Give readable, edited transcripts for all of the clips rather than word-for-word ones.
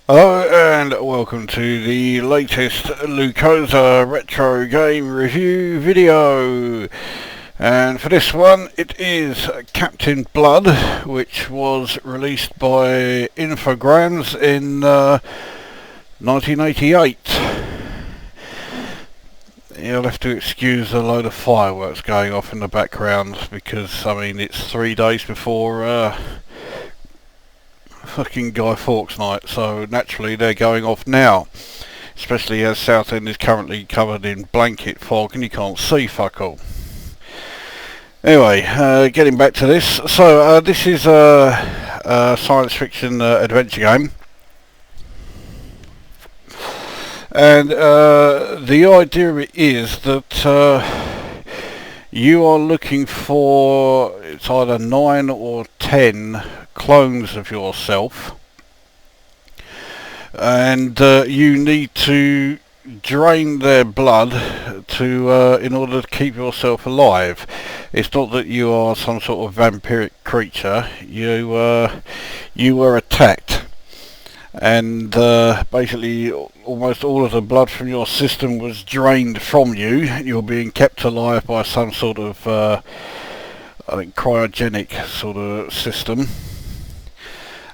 Hello and welcome to the latest Lukozer retro game review video, and for this one it is Captain Blood, which was released by Infogrames in 1988. You'll have to excuse a load of fireworks going off in the background because I mean it's 3 days before fucking Guy Fawkes night, so naturally they're going off now, especially as Southend is currently covered in blanket fog and you can't see fuck all. Anyway, getting back to this, so this is a science fiction adventure game, and the idea is that you are looking for, it's either 9 or 10 clones of yourself, and you need to drain their blood to in order to keep yourself alive. It's not that you are some sort of vampiric creature. You were attacked, and basically almost all of the blood from your system was drained from you. You're being kept alive by some sort of I think cryogenic sort of system.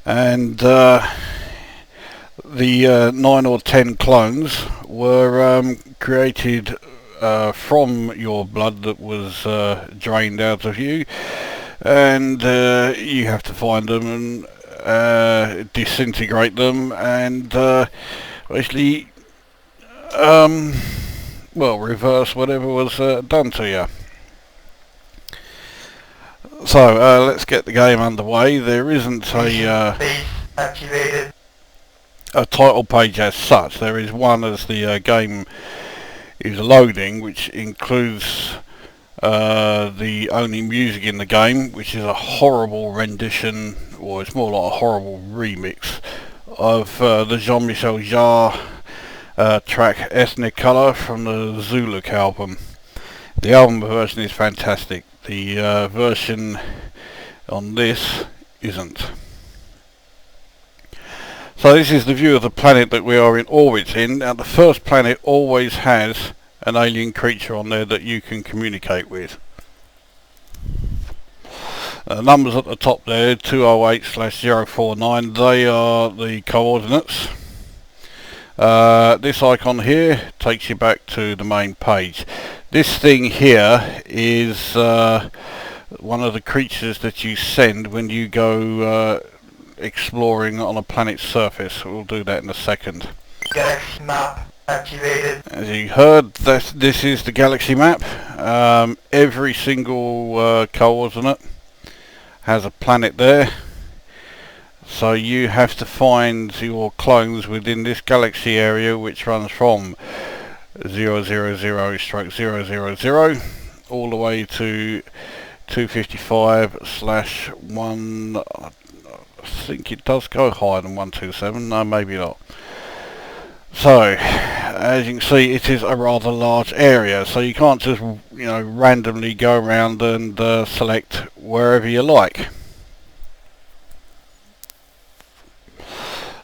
And the 9 or 10 clones were created from your blood that was drained out of you, and you have to find them and disintegrate them and basically reverse whatever was done to you. So let's get the game underway. There isn't a title page as such. There is one as the game is loading, which includes the only music in the game, which is a horrible rendition, or it's more like a horrible remix of the Jean-Michel Jarre track Ethnic Colour from the Zuluk album. The album version is fantastic. The version on this isn't. So this is the view of the planet that we are in orbit in. Now the first planet always has an alien creature on there that you can communicate with. Numbers at the top there, 208/049, they are the coordinates. This icon here takes you back to the main page. This thing here is one of the creatures that you send when you go exploring on a planet's surface. We'll do that in a second. Galaxy map activated. As you heard, this is the galaxy map. Every single coordinate has a planet there. So you have to find your clones within this galaxy area, which runs from 000/000 all the way to 255/1. I think it does go higher than 127. No, maybe not. So as you can see, it is a rather large area, so you can't just randomly go around and select wherever you like.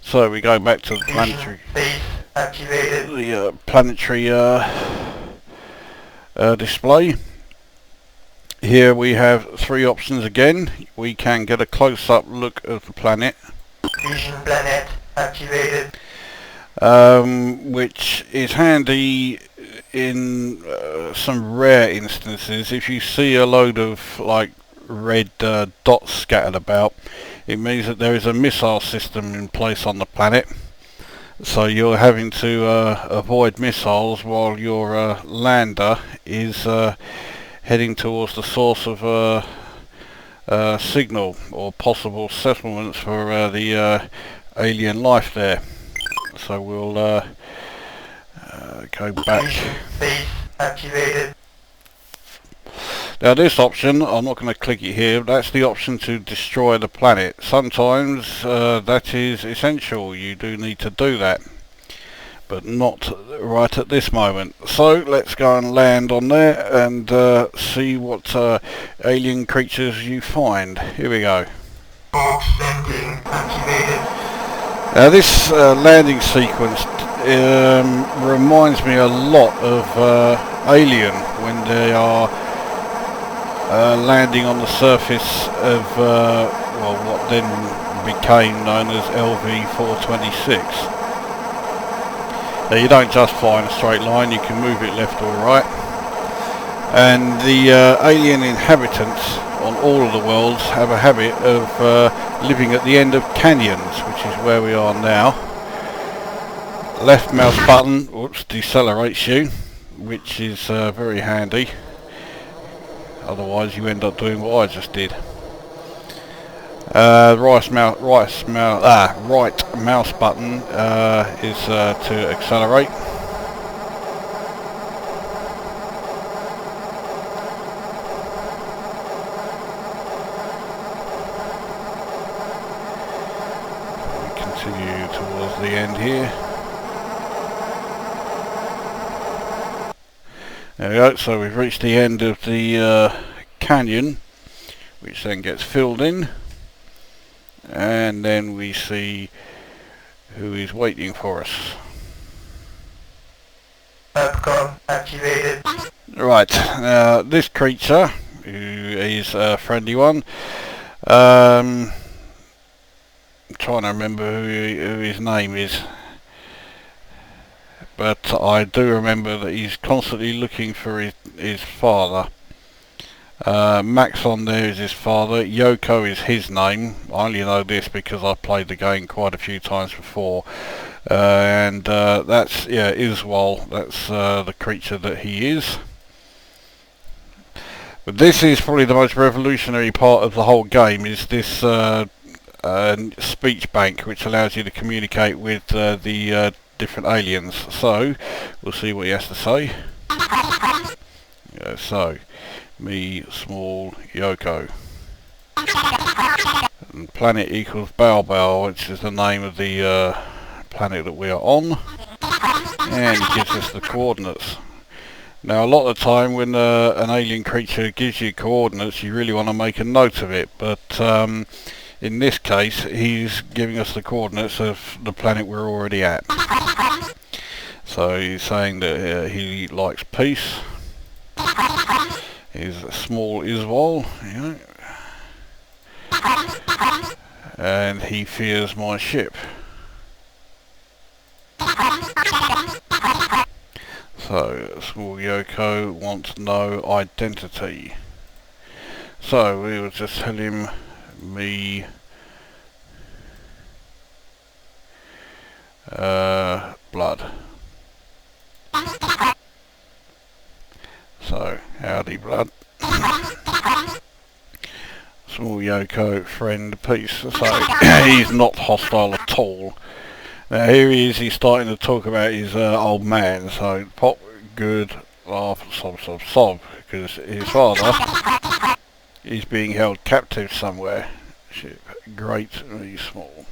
So we go back to the planetary, display. Here we have 3 options again. We can get a close-up look of the planet. Vision planet activated. Which is handy in some rare instances. If you see a load of like red dots scattered about, it means that there is a missile system in place on the planet, so you're having to avoid missiles while your lander is heading towards the source of signal or possible settlements for the alien life there. So we'll go back. Base activated. Now this option, I'm not going to click it here, that's the option to destroy the planet. Sometimes that is essential, you do need to do that, but not right at this moment. So let's go and land on there and see what alien creatures you find. Here we go. Box sending activated. This landing sequence reminds me a lot of Alien when they are landing on the surface of well, what then became known as LV-426. Now you don't just fly in a straight line, you can move it left or right. And the alien inhabitants on all of the worlds have a habit of living at the end of canyons, which is where we are now. Left mouse button, whoops, decelerates you, which is very handy. Otherwise you end up doing what I just did. Right mouse button is to accelerate. We continue towards the end here. There we go, so we've reached the end of the canyon, which then gets filled in, and then we see who is waiting for us. Upcom activated. Right, now this creature, who is a friendly one, I'm trying to remember who his name is. But I do remember that he's constantly looking for his father. Max on there is his father. Yoko is his name. I only know this because I've played the game quite a few times before. And that's, yeah, Iswal. That's the creature that he is. But this is probably the most revolutionary part of the whole game, is this speech bank, which allows you to communicate with the different aliens. So we'll see what he has to say. Yeah, so me small Yoko, and planet equals Bao, which is the name of the planet that we are on, and it gives us the coordinates. Now a lot of the time when an alien creature gives you coordinates, you really want to make a note of it, but in this case he's giving us the coordinates of the planet we're already at. So he's saying that he likes peace. He's a small Iswal, you know, and he fears my ship. So small Yoko wants no identity. So we will just tell him me blood. So howdy blood. Small Yoko, friend, peace. So he's not hostile at all. Now here he is, he's starting to talk about his old man. So pop, good, laugh, sob, because his father is being held captive somewhere. Ship, great, really small.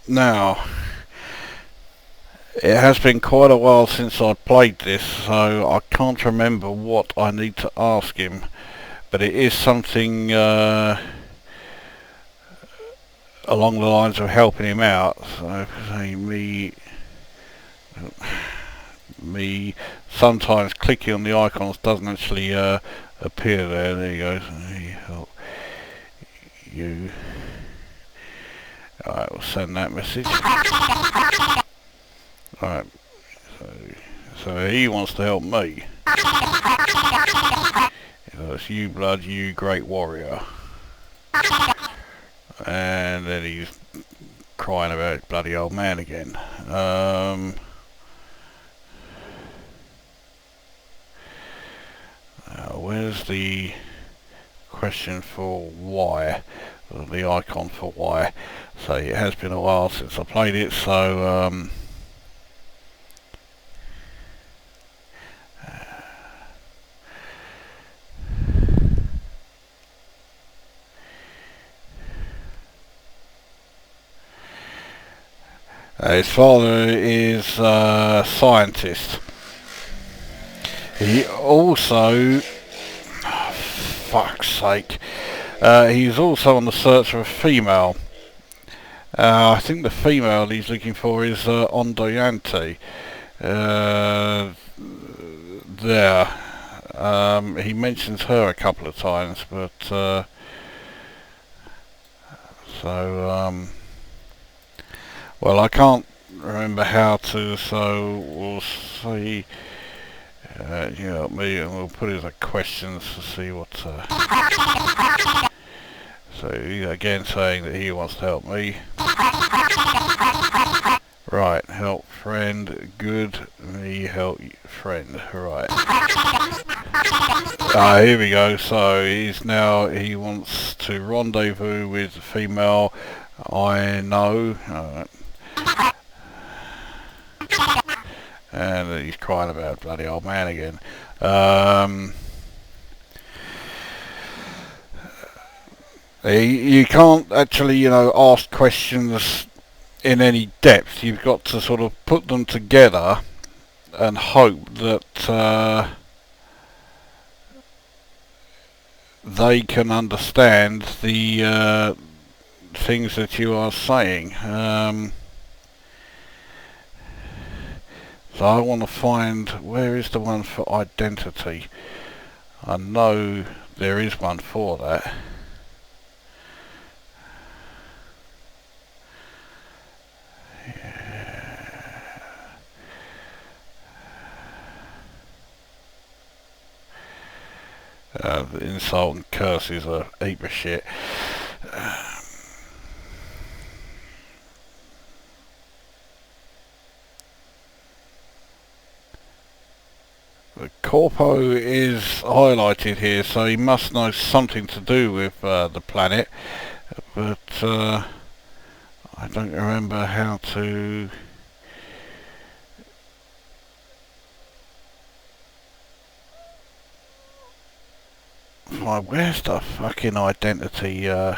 Now, it has been quite a while since I played this, so I can't remember what I need to ask him, but it is something along the lines of helping him out. So say me, sometimes clicking on the icons doesn't actually appear there. There you go. So me help you. Alright, we'll send that message. Alright, so he wants to help me. So it's you blood, you great warrior. And then he's crying about his bloody old man again. Where's the question for why? Or the icon for why? So it has been a while since I played it, so his father is a scientist. He also, fuck's sake, He's also on the search for a female. I think the female he's looking for is Ondoyante. There. He mentions her a couple of times, but well, I can't remember how to, so we'll see. You help me, and we'll put it as a questions to see what. So again, saying that he wants to help me. Right, help friend, good, me help friend, right. Here we go, so he wants to rendezvous with the female I know, and he's crying about bloody old man again. You can't actually, ask questions in any depth. You've got to sort of put them together and hope that they can understand the things that you are saying. So I want to find, where is the one for identity? I know there is one for that. The insult and curses are a heap of shit. The corpo is highlighted here, so he must know something to do with the planet, but I don't remember how to. Right, where's the fucking identity? There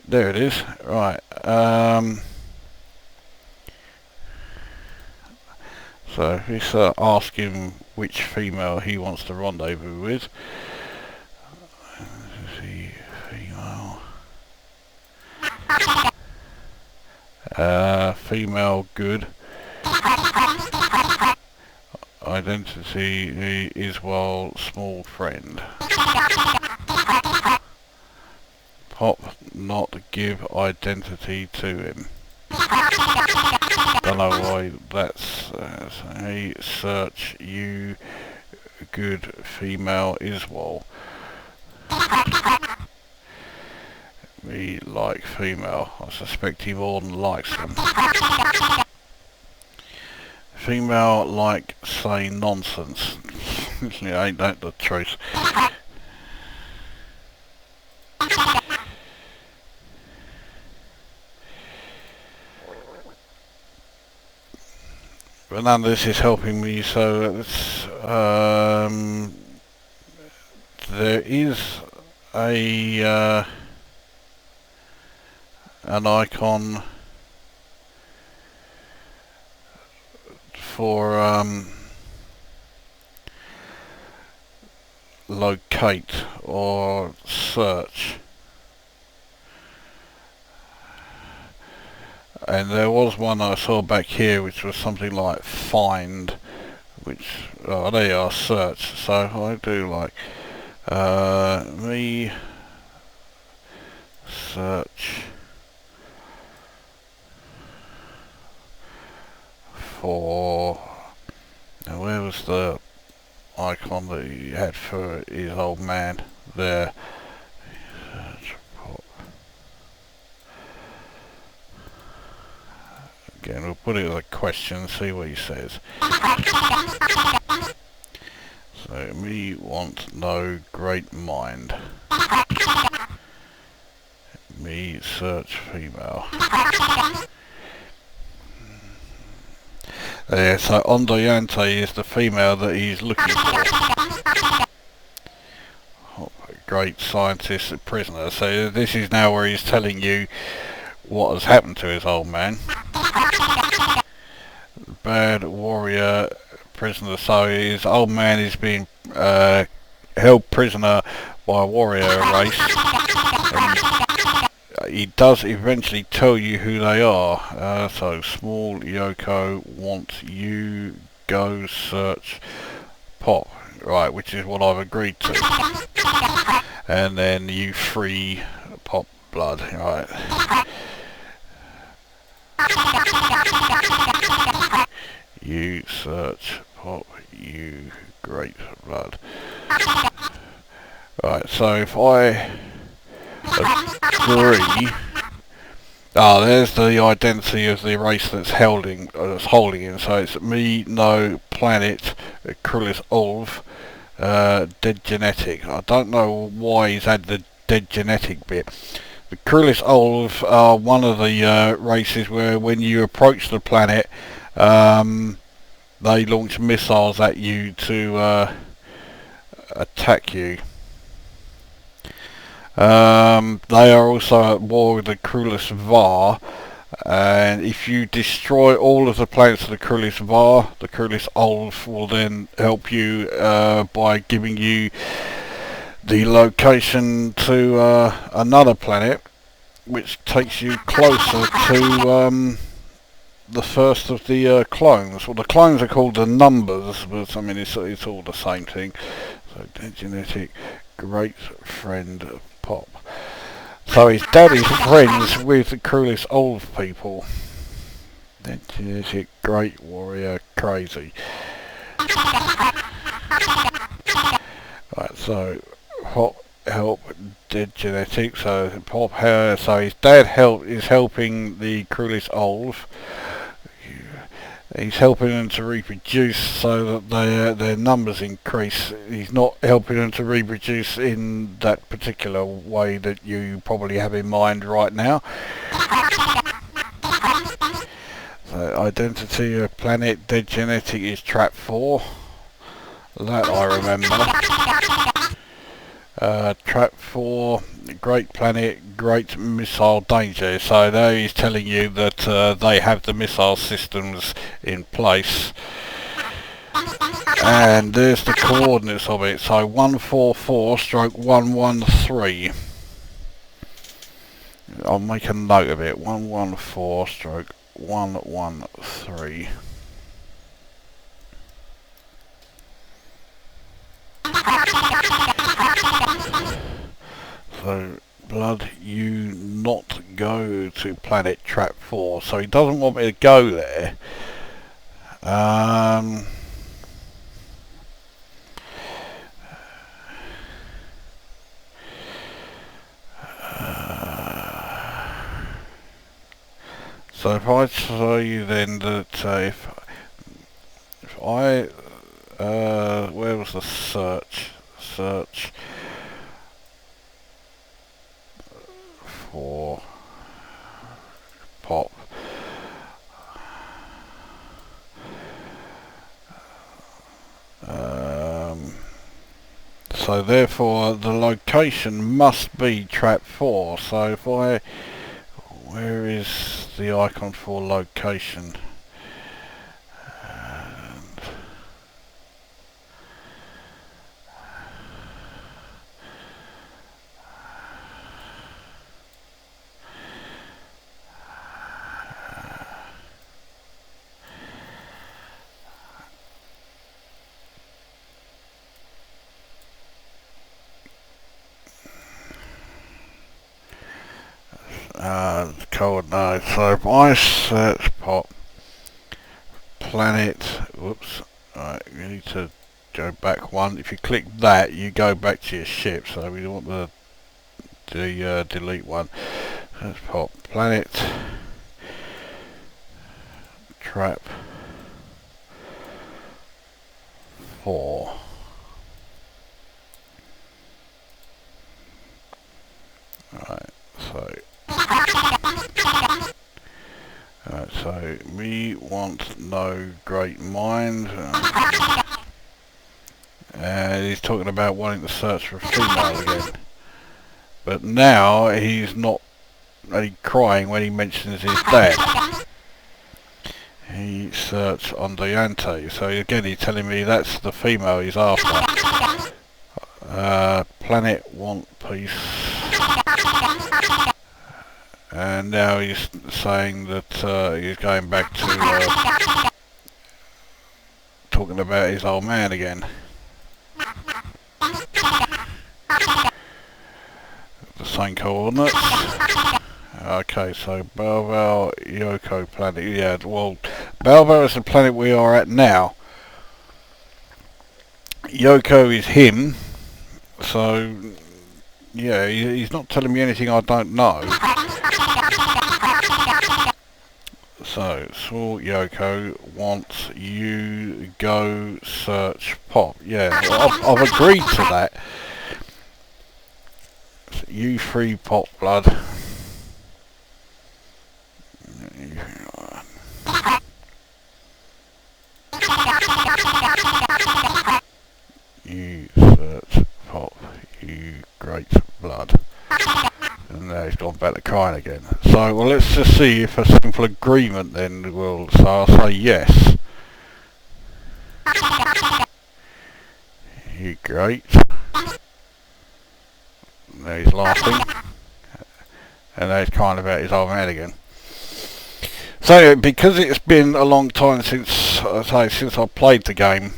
it is. Right. So if we ask him which female he wants to rendezvous with. Female. Female, good. Identity is well, small friend. Pop not give identity to him. Don't know why that's. Hey, search you good female is well. Me like female. I suspect he more than likes them. Female like say nonsense. Yeah, ain't that the truth? But none of this is helping me, so it's, there is a an icon for locate or search, and there was one I saw back here which was something like find, which there you are, search. So I do like me search for, now where was the icon that he had for his old man there? Again, we'll put it as a question, see what he says. So, me want no great mind. Me search female. Yeah, so Ondoyante is the female that he's looking for. Oh, great scientist and prisoner. So this is now where he's telling you what has happened to his old man. Bad warrior prisoner. So his old man is being held prisoner by a warrior race. He does eventually tell you who they are. So small Yoko wants you go search Pop, right, which is what I've agreed to. And then you free Pop blood, right. You search Pop, you great blood. Right, so if I agree, there's the identity of the race that's holding it. So it's me, no, planet, Krullis Olv, dead genetic. I don't know why he's had the dead genetic bit. The Krullis Olv are one of the races where when you approach the planet, they launch missiles at you to attack you. They are also at war with the Krullis Var, and if you destroy all of the planets of the Krullis Var, the Krullis Olv will then help you by giving you the location to another planet, which takes you closer to the first of the clones. Well, the clones are called the numbers, but I mean it's all the same thing. So genetic great friend Pop. So his dad is friends with the Krullis Olv people. Then genetic great warrior crazy. Right, so Pop help dead genetic. So Pop so his dad is helping the Krullis Olv. He's helping them to reproduce so that their numbers increase. He's not helping them to reproduce in that particular way that you probably have in mind right now. So identity of planet dead genetic is trap 4. That I remember. Trap 4, great planet, great missile danger. So there he's telling you that they have the missile systems in place. And there's the coordinates of it. So 144/113. I'll make a note of it. 114/113. So, blood, you not go to planet trap 4. So he doesn't want me to go there. So if I tell you then that if I where was the search for Pop, so therefore the location must be trap 4. So if where is the icon for location? Coordinates. So if I search Pop planet, whoops, right, you need to go back one. If you click that, you go back to your ship. So we want the delete one. Let's Pop planet trap 4. Right, so we want no great mind, and he's talking about wanting to search for a female again. But now he's not really crying when he mentions his dad. He searched on Diante, so again he's telling me that's the female he's after. planet want peace. And now he's saying that he's going back to talking about his old man again. The same coordinates. Okay, so Balval, Yoko planet. Yeah, well, Balval is the planet we are at now. Yoko is him. So, yeah, he's not telling me anything I don't know. So, Sword Yoko wants you go search pop. Yeah, I've agreed to that. So, you free pop blood. You search pop, you great blood. And now he's gone back to crying again. So, well, let's just see if a simple agreement then will... So I'll say yes. You great. Now he's laughing. And now he's crying about his old man again. So, because it's been a long time since I played the game,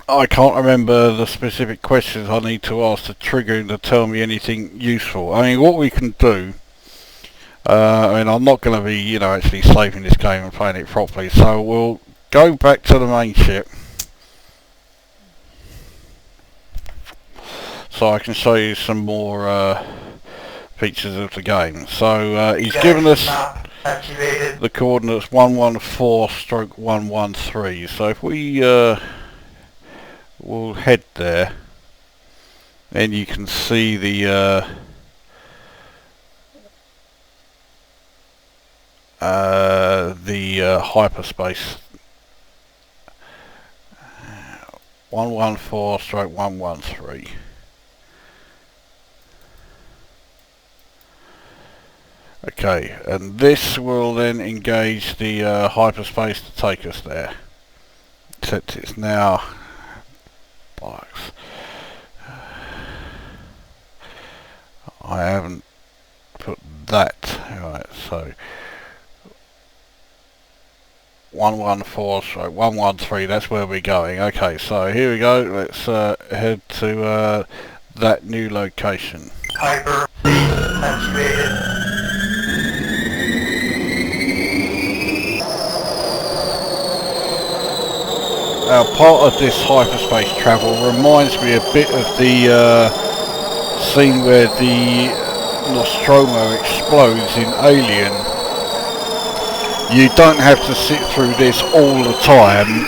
I can't remember the specific questions I need to ask to trigger him to tell me anything useful. I mean, what we can do, I mean, I'm not going to be, you know, actually saving this game and playing it properly, so we'll go back to the main ship so I can show you some more features of the game. So he's given us the coordinates 114/113, so if we we'll head there, and you can see the hyperspace 114/113. Okay, and this will then engage the hyperspace to take us there. Except it's now box. I haven't put that right, so 114/113, that's where we're going. Okay, so here we go. Let's head to that new location. Hyperspace activated. Now, part of this hyperspace travel reminds me a bit of the scene where the Nostromo explodes in Alien. You don't have to sit through this all the time.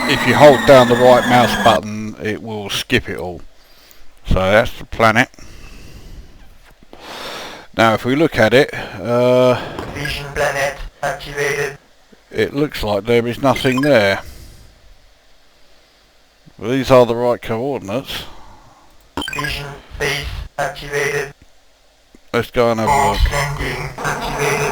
If you hold down the right mouse button, it will skip it all. So that's the planet. Now if we look at it, Vision planet activated. It looks like there is nothing there. Well, these are the right coordinates. Vision base activated. Let's go and have a look. Sending activated.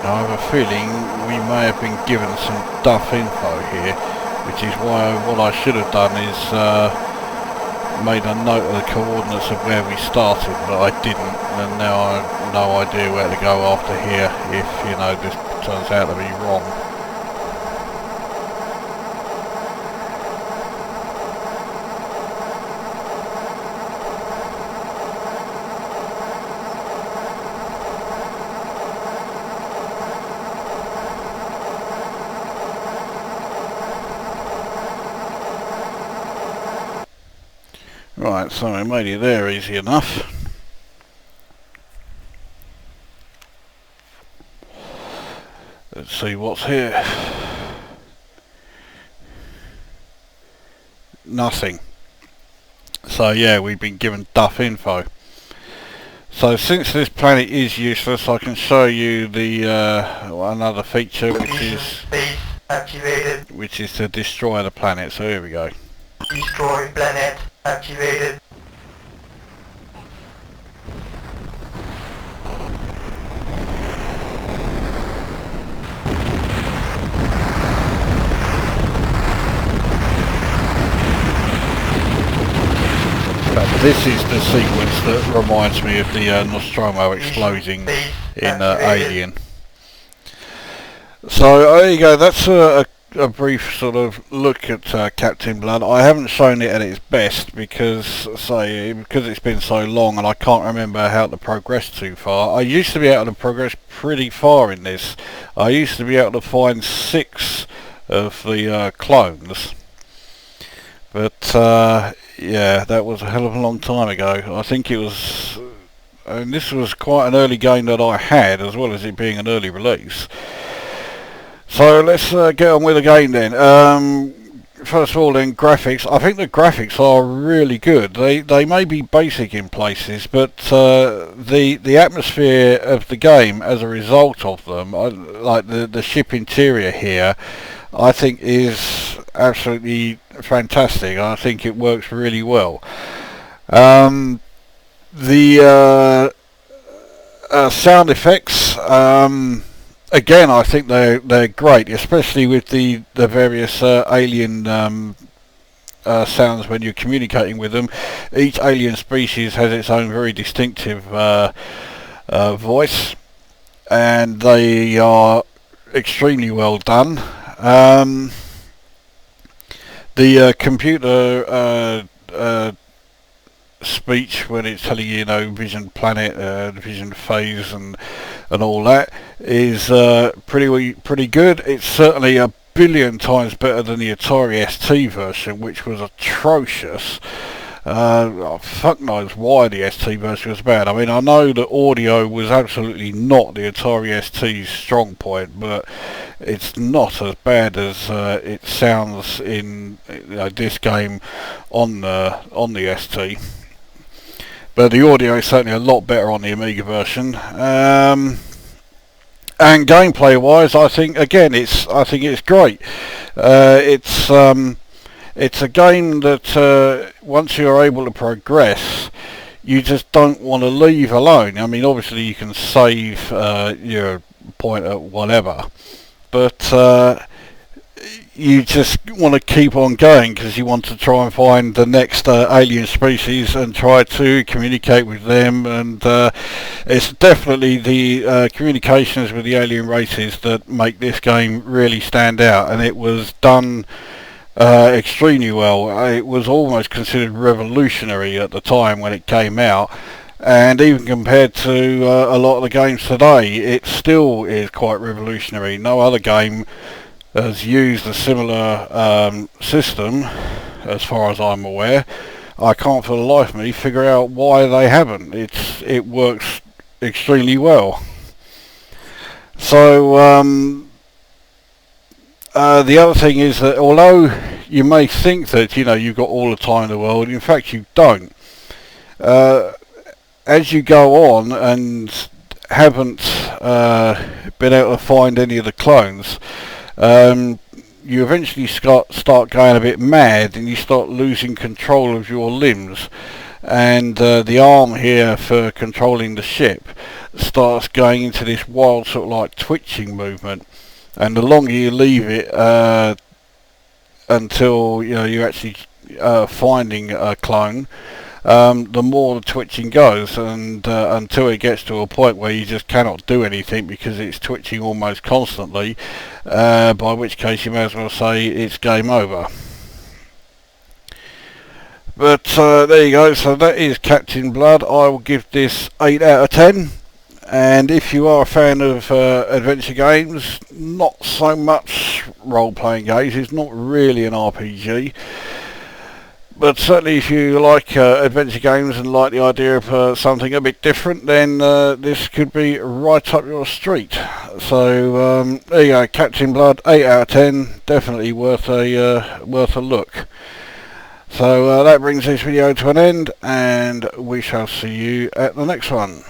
I have a feeling we may have been given some duff info here, which is why what I should have done is made a note of the coordinates of where we started, but I didn't, and now I have no idea where to go after here if, you know, this turns out to be wrong. Right, so I made it there easy enough. Let's see what's here. Nothing. So yeah, we've been given duff info. So since this planet is useless, I can show you the another feature, which is to destroy the planet. So here we go. Destroy planet activated. This is the sequence that reminds me of the Nostromo exploding in Alien. So there you go, that's a brief sort of look at Captain Blood. I haven't shown it at its best because it's been so long and I can't remember how to progress too far. I used to be able to progress pretty far in this. I used to be able to find 6 of the clones. But yeah, that was a hell of a long time ago. I think it was, and this was quite an early game that I had, as well as it being an early release. So let's get on with the game then. First of all then, graphics. I think the graphics are really good. They may be basic in places, but the atmosphere of the game as a result of them, like the ship interior here, I think is absolutely fantastic. I think it works really well. The sound effects, again, I think they're great, especially with the various alien sounds when you're communicating with them. Each alien species has its own very distinctive voice, and they are extremely well done. The computer speech when it's telling you, vision planet, vision phase, and all that is pretty good. It's certainly a billion times better than the Atari ST version, which was atrocious. Fuck knows why the ST version was bad. I mean, I know that audio was absolutely not the Atari ST's strong point, but it's not as bad as it sounds in this game on the ST. But the audio is certainly a lot better on the Amiga version. And gameplay wise, I think it's great. It's a game that once you're able to progress, you just don't want to leave alone. I mean, obviously you can save your point at whatever, but you just want to keep on going because you want to try and find the next alien species and try to communicate with them. And it's definitely the communications with the alien races that make this game really stand out, and it was done extremely well. It was almost considered revolutionary at the time when it came out, and even compared to a lot of the games today, it still is quite revolutionary. No other game has used a similar system, as far as I'm aware. I can't for the life of me figure out why they haven't. It works extremely well. So the other thing is that although you may think that you've got all the time in the world, in fact you don't. As you go on and haven't been able to find any of the clones, you eventually start going a bit mad and you start losing control of your limbs, and the arm here for controlling the ship starts going into this wild sort of like twitching movement, and the longer you leave it until you're actually finding a clone, the more the twitching goes, and until it gets to a point where you just cannot do anything because it's twitching almost constantly, by which case you may as well say it's game over. But there you go, so that is Captain Blood. I will give this 8 out of 10. And if you are a fan of adventure games, not so much role-playing games, it's not really an RPG, but certainly if you like adventure games and like the idea of something a bit different, then this could be right up your street. So there you go, Captain Blood, 8 out of 10, definitely worth a look. So that brings this video to an end, and we shall see you at the next one.